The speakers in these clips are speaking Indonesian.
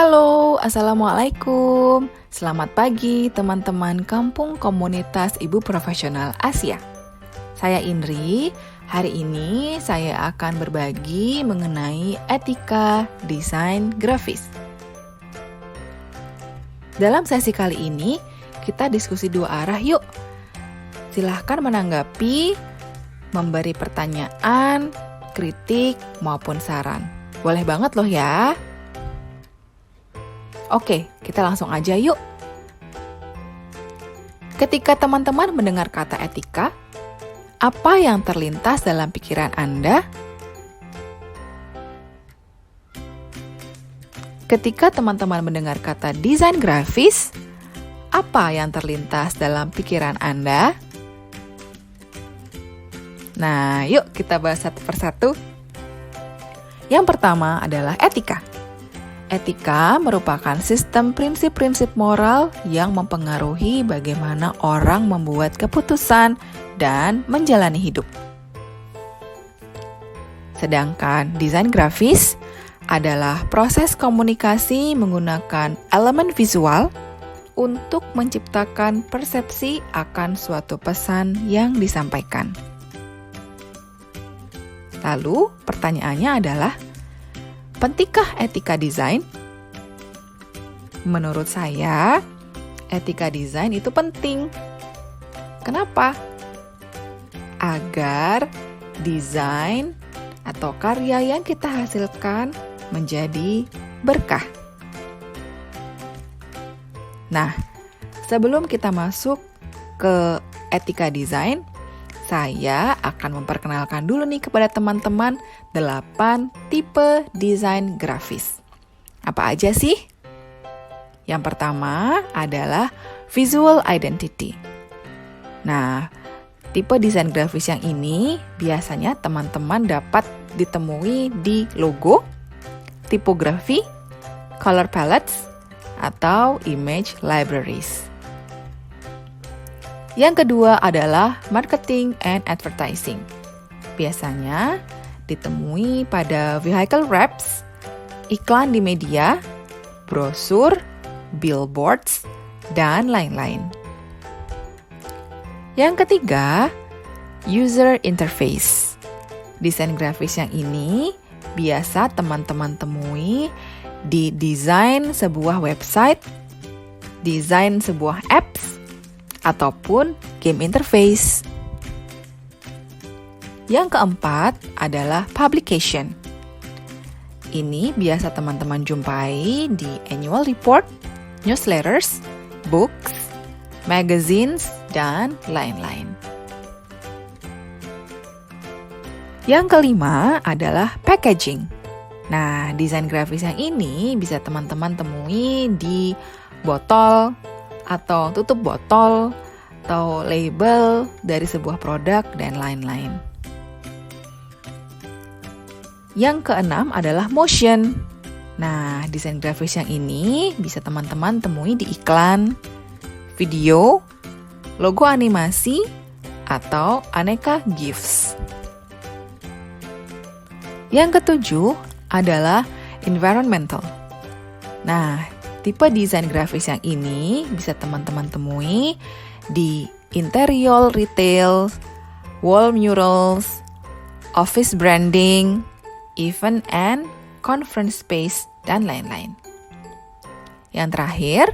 Halo, Assalamualaikum. Selamat pagi teman-teman kampung komunitas Ibu Profesional Asia. Saya Indri. Hari ini saya akan berbagi mengenai etika desain grafis. Dalam sesi kali ini, kita diskusi dua arah yuk. Silahkan menanggapi, memberi pertanyaan, kritik, maupun saran. Boleh banget loh ya. Oke, kita langsung aja yuk. Ketika teman-teman mendengar kata etika, apa yang terlintas dalam pikiran Anda? Ketika teman-teman mendengar kata desain grafis, apa yang terlintas dalam pikiran Anda? Nah, yuk kita bahas satu persatu. Yang pertama adalah etika. Etika merupakan sistem prinsip-prinsip moral yang mempengaruhi bagaimana orang membuat keputusan dan menjalani hidup. Sedangkan desain grafis adalah proses komunikasi menggunakan elemen visual untuk menciptakan persepsi akan suatu pesan yang disampaikan. Lalu, pertanyaannya adalah, pentingkah etika desain? Menurut saya, etika desain itu penting. Kenapa? Agar desain atau karya yang kita hasilkan menjadi berkah. Nah, sebelum kita masuk ke etika desain, saya akan memperkenalkan dulu nih kepada teman-teman 8 tipe desain grafis. Apa aja sih? Yang pertama adalah visual identity. Nah, tipe desain grafis yang ini biasanya teman-teman dapat ditemui di logo, tipografi, color palettes, atau image libraries. Yang kedua adalah marketing and advertising. Biasanya ditemui pada vehicle wraps, iklan di media, brosur, billboards, dan lain-lain. Yang ketiga, user interface. Desain grafis yang ini biasa teman-teman temui di desain sebuah website, desain sebuah apps, ataupun game interface. Yang keempat adalah publication. Ini biasa teman-teman jumpai di annual report, newsletters, books, magazines, dan lain-lain. Yang kelima adalah packaging. Nah, desain grafis yang ini bisa teman-teman temui di botol, atau tutup botol, atau label dari sebuah produk, dan lain-lain. Yang keenam adalah motion. Nah, desain grafis yang ini bisa teman-teman temui di iklan, video, logo animasi, atau aneka GIFs. Yang ketujuh adalah environmental. Nah, tipe desain grafis yang ini bisa teman-teman temui di interior retail, wall murals, office branding, event and conference space, dan lain-lain. Yang terakhir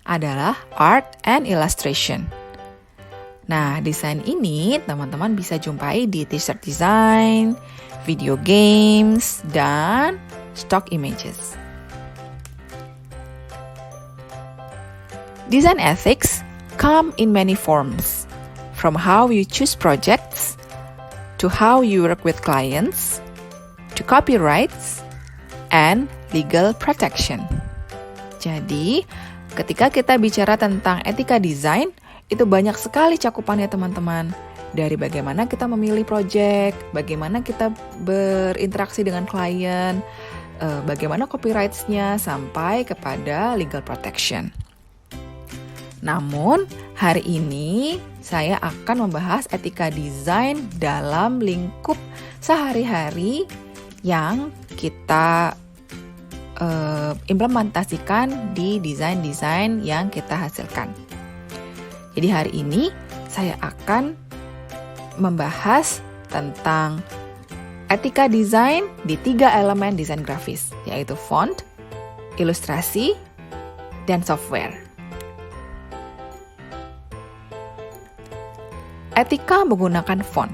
adalah art and illustration. Nah, desain ini teman-teman bisa jumpai di t-shirt design, video games, dan stock images. Design ethics come in many forms, from how you choose projects, to how you work with clients, to copyrights, and legal protection. Jadi, ketika kita bicara tentang etika desain, itu banyak sekali cakupannya teman-teman. Dari bagaimana kita memilih project, bagaimana kita berinteraksi dengan klien, bagaimana copyrights-nya, sampai kepada legal protection. Namun, hari ini saya akan membahas etika desain dalam lingkup sehari-hari yang kita implementasikan di desain-desain yang kita hasilkan. Jadi hari ini saya akan membahas tentang etika desain di 3 elemen desain grafis, yaitu font, ilustrasi, dan software. Etika menggunakan font.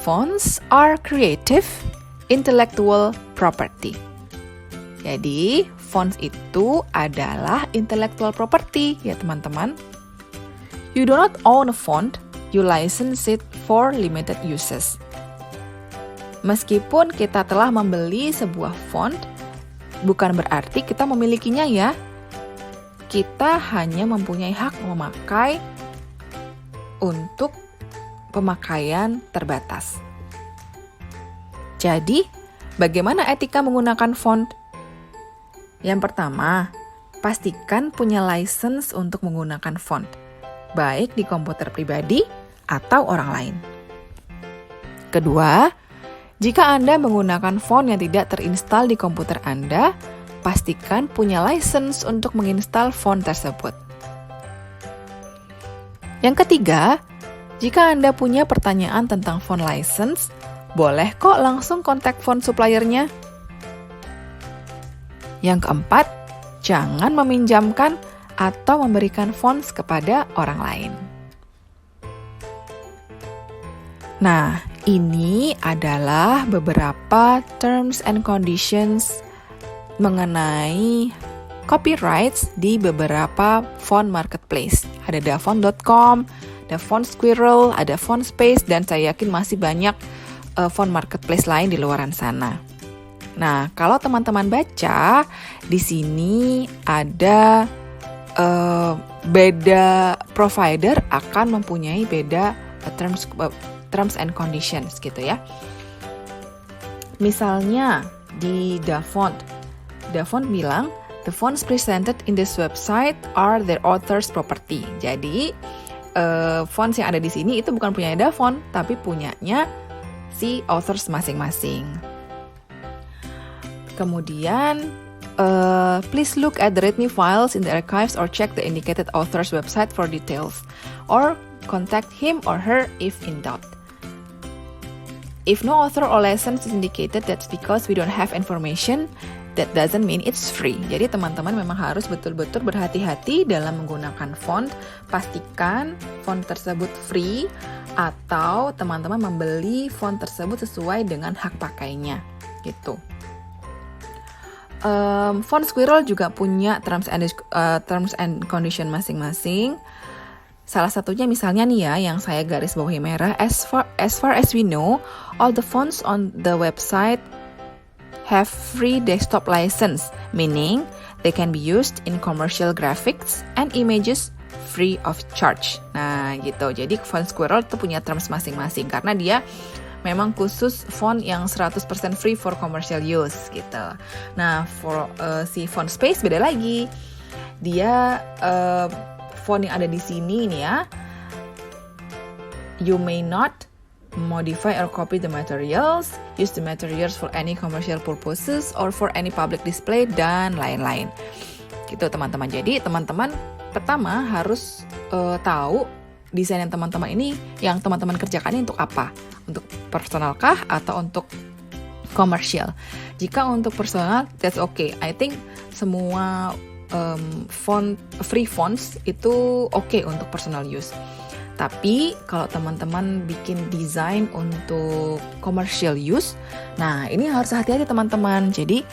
Fonts are creative, intellectual property. Jadi, fonts itu adalah intellectual property ya teman-teman. You do not own a font, you license it for limited uses. Meskipun kita telah membeli sebuah font, bukan berarti kita memilikinya ya. Kita hanya mempunyai hak memakai untuk pemakaian terbatas. Jadi, bagaimana etika menggunakan font? Yang pertama, pastikan punya license untuk menggunakan font, baik di komputer pribadi atau orang lain. Kedua, jika Anda menggunakan font yang tidak terinstal di komputer Anda, pastikan punya license untuk menginstal font tersebut. Yang ketiga, jika Anda punya pertanyaan tentang font license, boleh kok langsung kontak font suppliernya. Yang keempat, jangan meminjamkan atau memberikan fonts kepada orang lain. Nah, ini adalah beberapa terms and conditions mengenai copyrights di beberapa font marketplace. Ada dafont.com, ada fontsquirrel, ada fontspace, dan saya yakin masih banyak font marketplace lain di luaran sana. Nah, kalau teman-teman baca, di sini ada beda provider akan mempunyai beda terms and conditions gitu ya. Misalnya di Dafont bilang, the fonts presented in this website are their author's property. Jadi, fonts yang ada di sini itu bukan punya Dafont, tapi punyanya si authors masing-masing. Kemudian, please look at the README files in the archives or check the indicated author's website for details, or contact him or her if in doubt. If no author or license is indicated, that's because we don't have information. That doesn't mean it's free. Jadi teman-teman memang harus betul-betul berhati-hati dalam menggunakan font. Pastikan font tersebut free atau teman-teman membeli font tersebut sesuai dengan hak pakainya, gitu. Fontsquirrel juga punya terms and condition masing-masing. Salah satunya misalnya nih ya, yang saya garis bawahi merah, as far as we know, all the fonts on the website have free desktop license, meaning they can be used in commercial graphics and images free of charge. Nah gitu, jadi Fontsquirrel itu punya terms masing-masing karena dia memang khusus font yang 100% free for commercial use gitu. Nah, for si fontspace beda lagi. Dia font yang ada di sini nih ya. You may not modify or copy the materials, use the materials for any commercial purposes or for any public display, dan lain-lain. Gitu teman-teman. Jadi teman-teman pertama harus tahu desain yang teman-teman kerjakan ini untuk apa? Untuk personal kah atau untuk komersial? Jika untuk personal, that's okay. I think semua free fonts itu okay untuk personal use. Tapi kalau teman-teman bikin desain untuk commercial use, nah ini harus hati-hati teman-teman. Jadi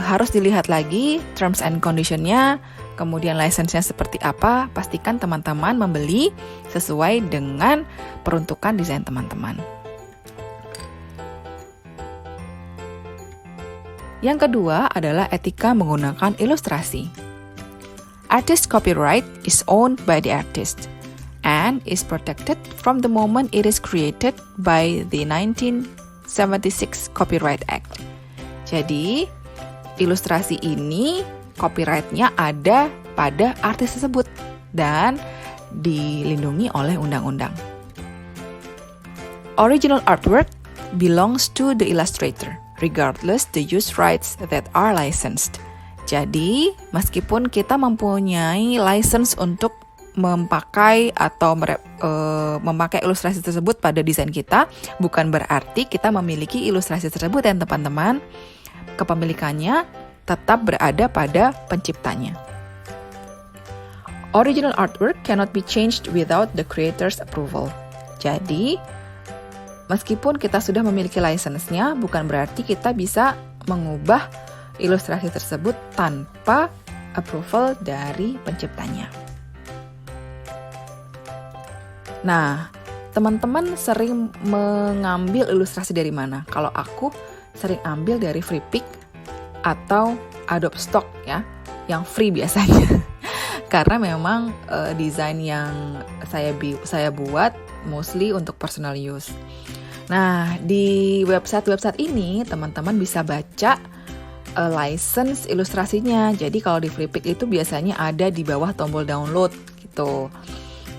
harus dilihat lagi terms and condition-nya, kemudian license-nya seperti apa. Pastikan teman-teman membeli sesuai dengan peruntukan desain teman-teman. Yang kedua adalah etika menggunakan ilustrasi. Artist copyright is owned by the artist and is protected from the moment it is created by the 1976 Copyright Act. Jadi, ilustrasi ini copyright-nya ada pada artis tersebut dan dilindungi oleh undang-undang. Original artwork belongs to the illustrator regardless the use rights that are licensed. Jadi, meskipun kita mempunyai license untuk memakai atau memakai ilustrasi tersebut pada desain kita, bukan berarti kita memiliki ilustrasi tersebut dan teman-teman, kepemilikannya tetap berada pada penciptanya. Original artwork cannot be changed without the creator's approval. Jadi, meskipun kita sudah memiliki license-nya, bukan berarti kita bisa mengubah ilustrasi tersebut tanpa approval dari penciptanya. Nah, teman-teman sering mengambil ilustrasi dari mana? Kalau aku sering ambil dari Freepik atau Adobe Stock ya, yang free biasanya. Karena memang desain yang saya buat mostly untuk personal use. Nah, di website ini teman-teman bisa baca license ilustrasinya. Jadi kalau di Freepik itu biasanya ada di bawah tombol download gitu.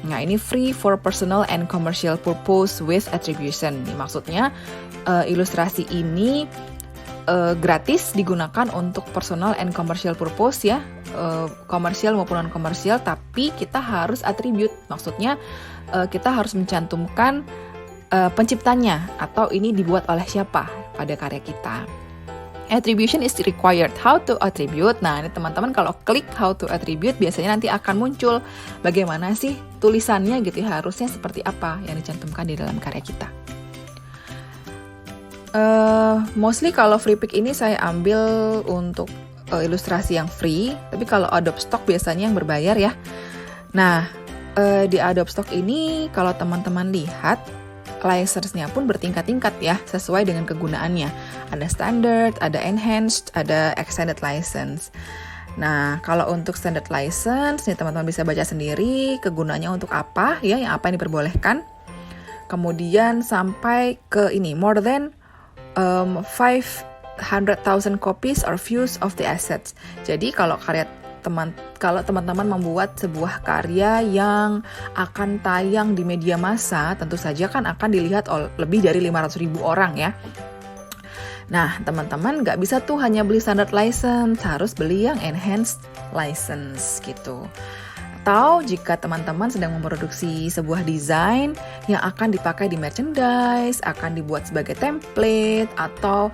Nah, ini free for personal and commercial purpose with attribution. Ini maksudnya ilustrasi ini gratis digunakan untuk personal and commercial purpose ya, komersial maupun non komersial, tapi kita harus attribute. Maksudnya kita harus mencantumkan penciptanya atau ini dibuat oleh siapa pada karya kita. Attribution is required. How to attribute? Nah, ini teman-teman kalau klik how to attribute biasanya nanti akan muncul bagaimana sih tulisannya gitu ya, harusnya seperti apa yang dicantumkan di dalam karya kita. Mostly kalau Freepik ini saya ambil untuk ilustrasi yang free, tapi kalau Adobe Stock biasanya yang berbayar ya. Nah, di Adobe Stock ini kalau teman-teman lihat license-nya pun bertingkat-tingkat ya, sesuai dengan kegunaannya. Ada standard, ada enhanced, ada extended license. Nah, kalau untuk standard license, nih teman-teman bisa baca sendiri kegunaannya untuk apa ya, yang apa yang diperbolehkan. Kemudian sampai ke ini, more than 500,000 copies or views of the assets. Jadi kalau teman-teman membuat sebuah karya yang akan tayang di media massa, tentu saja kan akan dilihat oleh lebih dari 500.000 orang ya. Nah, teman-teman nggak bisa tuh hanya beli standard license, harus beli yang enhanced license gitu. Atau jika teman-teman sedang memproduksi sebuah desain yang akan dipakai di merchandise, akan dibuat sebagai template, atau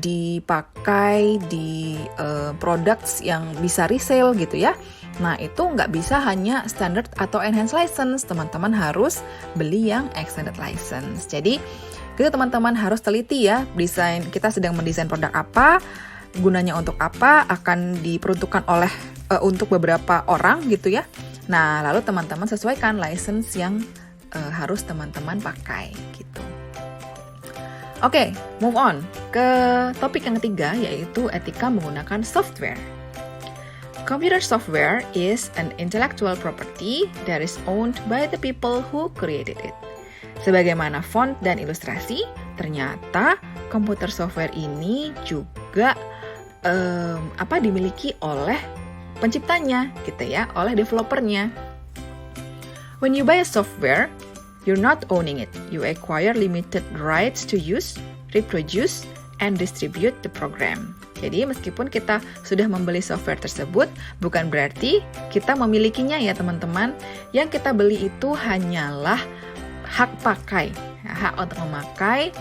dipakai di products yang bisa resale gitu ya. Nah, itu nggak bisa hanya standard atau enhanced license, teman-teman harus beli yang extended license. Jadi, kita teman-teman harus teliti ya, desain kita sedang mendesain produk apa, gunanya untuk apa, akan diperuntukkan oleh untuk beberapa orang gitu ya. Nah, lalu teman-teman sesuaikan license yang harus teman-teman pakai gitu. Oke, move on ke topik yang ketiga, yaitu etika menggunakan software. Computer software is an intellectual property that is owned by the people who created it. Sebagaimana font dan ilustrasi, ternyata komputer software ini juga dimiliki oleh penciptanya gitu ya, oleh developernya. When you buy a software, you're not owning it. You acquire limited rights to use, reproduce, and distribute the program. Jadi meskipun kita sudah membeli software tersebut, bukan berarti kita memilikinya ya teman-teman. Yang kita beli itu hanyalah hak pakai, hak untuk memakai,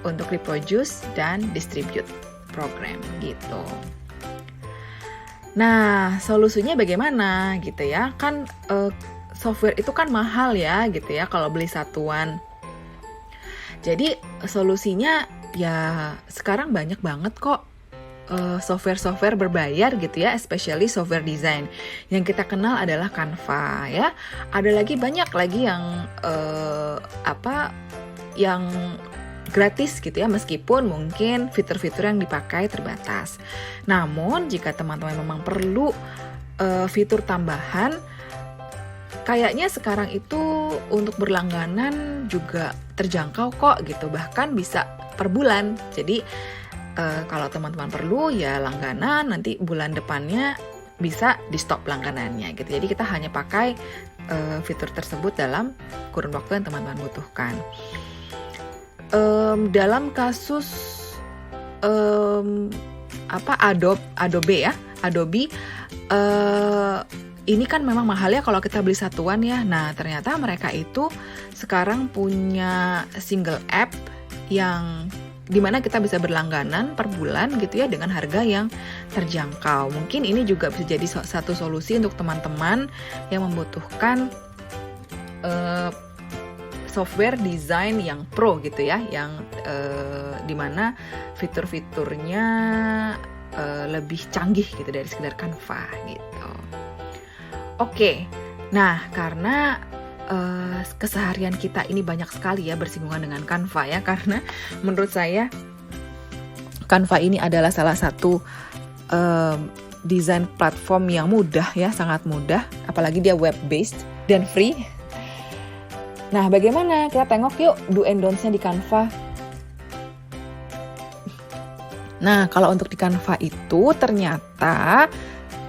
untuk reproduce, dan distribute program gitu. Nah, solusinya bagaimana gitu ya? Kan software itu kan mahal ya gitu ya kalau beli satuan. Jadi solusinya ya sekarang banyak banget kok software-software berbayar gitu ya, especially software design. Yang kita kenal adalah Canva ya. Ada lagi banyak lagi yang yang gratis gitu ya, meskipun mungkin fitur-fitur yang dipakai terbatas. Namun jika teman-teman memang perlu fitur tambahan, kayaknya sekarang itu untuk berlangganan juga terjangkau kok gitu, bahkan bisa per bulan. Jadi kalau teman-teman perlu ya langganan, nanti bulan depannya bisa di stop langganannya gitu. Jadi kita hanya pakai fitur tersebut dalam kurun waktu yang teman-teman butuhkan. Dalam kasus Adobe ya. Adobe ini kan memang mahal ya kalau kita beli satuan ya. Nah, ternyata mereka itu sekarang punya single app yang dimana kita bisa berlangganan per bulan gitu ya dengan harga yang terjangkau. Mungkin ini juga bisa jadi satu solusi untuk teman-teman yang membutuhkan software design yang pro gitu ya, yang dimana fitur-fiturnya lebih canggih gitu dari sekedar Canva gitu. Oke, nah karena keseharian kita ini banyak sekali ya bersinggungan dengan Canva ya, karena menurut saya Canva ini adalah salah satu desain platform yang mudah ya, sangat mudah, apalagi dia web based dan free. Nah, bagaimana? Kita tengok yuk do and don'ts-nya di Canva. Nah, kalau untuk di Canva itu ternyata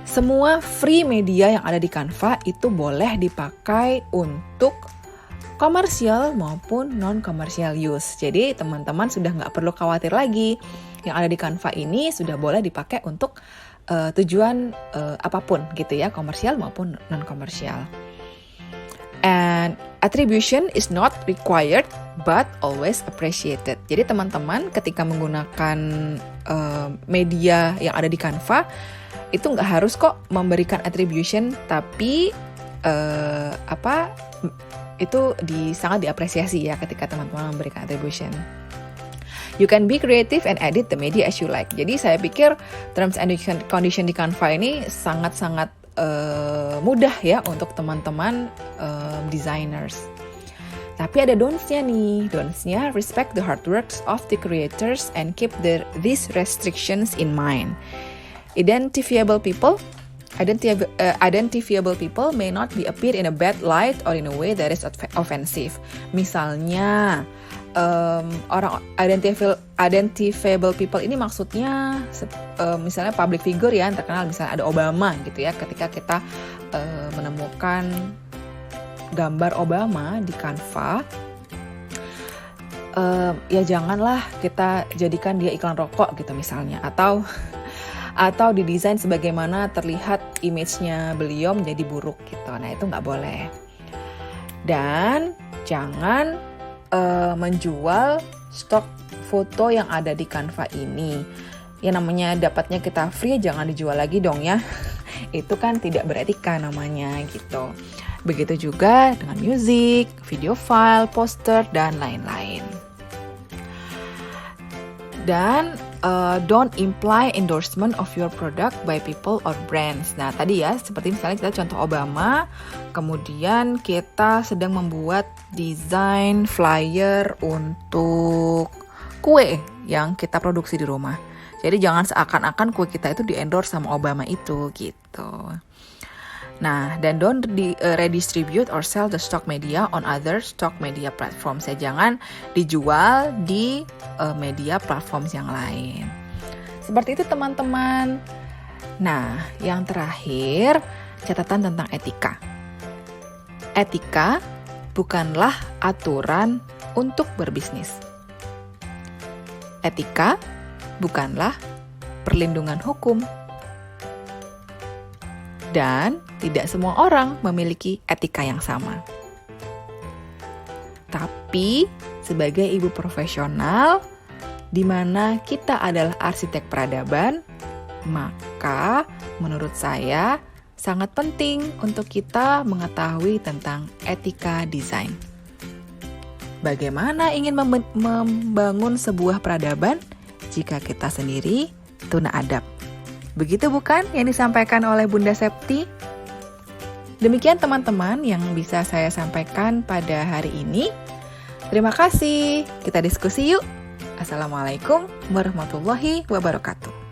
semua free media yang ada di Canva itu boleh dipakai untuk komersial maupun non-komersial use. Jadi teman-teman sudah nggak perlu khawatir lagi. Yang ada di Canva ini sudah boleh dipakai untuk tujuan apapun gitu ya, komersial maupun non-komersial. And attribution is not required but always appreciated. Jadi teman-teman ketika menggunakan media yang ada di Canva itu nggak harus kok memberikan attribution, tapi itu sangat diapresiasi ya ketika teman-teman memberikan attribution. You can be creative and edit the media as you like. Jadi saya pikir terms and condition di Canva ini sangat-sangat mudah ya untuk teman-teman designers. Tapi ada don'ts-nya nih. Don'ts-nya, respect the hard works of the creators and keep these restrictions in mind. Identifiable people may not be appear in a bad light or in a way that is offensive. Misalnya orang identifiable people ini maksudnya misalnya public figure ya yang terkenal, misalnya ada Obama gitu ya. Ketika kita menemukan gambar Obama di Canva, ya janganlah kita jadikan dia iklan rokok gitu misalnya, atau didesain sebagaimana terlihat image-nya beliau menjadi buruk gitu. Nah, itu nggak boleh. Dan jangan menjual stok foto yang ada di Canva ini. Ya namanya dapatnya kita free, jangan dijual lagi dong ya. Itu kan tidak beretika namanya gitu. Begitu juga dengan musik, video file, poster, dan lain-lain. Dan don't imply endorsement of your product by people or brands. Nah tadi ya, seperti misalnya kita contoh Obama, kemudian kita sedang membuat desain flyer untuk kue yang kita produksi di rumah. Jadi jangan seakan-akan kue kita itu di-endorse sama Obama itu gitu. Nah, dan don't redistribute or sell the stock media on other stock media platforms. Ya, jangan dijual di media platforms yang lain. Seperti itu teman-teman. Nah, yang terakhir, catatan tentang etika. Etika bukanlah aturan untuk berbisnis. Etika bukanlah perlindungan hukum. Dan tidak semua orang memiliki etika yang sama. Tapi sebagai ibu profesional, di mana kita adalah arsitek peradaban, maka menurut saya sangat penting untuk kita mengetahui tentang etika desain. Bagaimana ingin membangun sebuah peradaban jika kita sendiri tuna adab? Begitu bukan yang disampaikan oleh Bunda Septi? Demikian teman-teman yang bisa saya sampaikan pada hari ini. Terima kasih. Kita diskusi yuk. Assalamualaikum warahmatullahi wabarakatuh.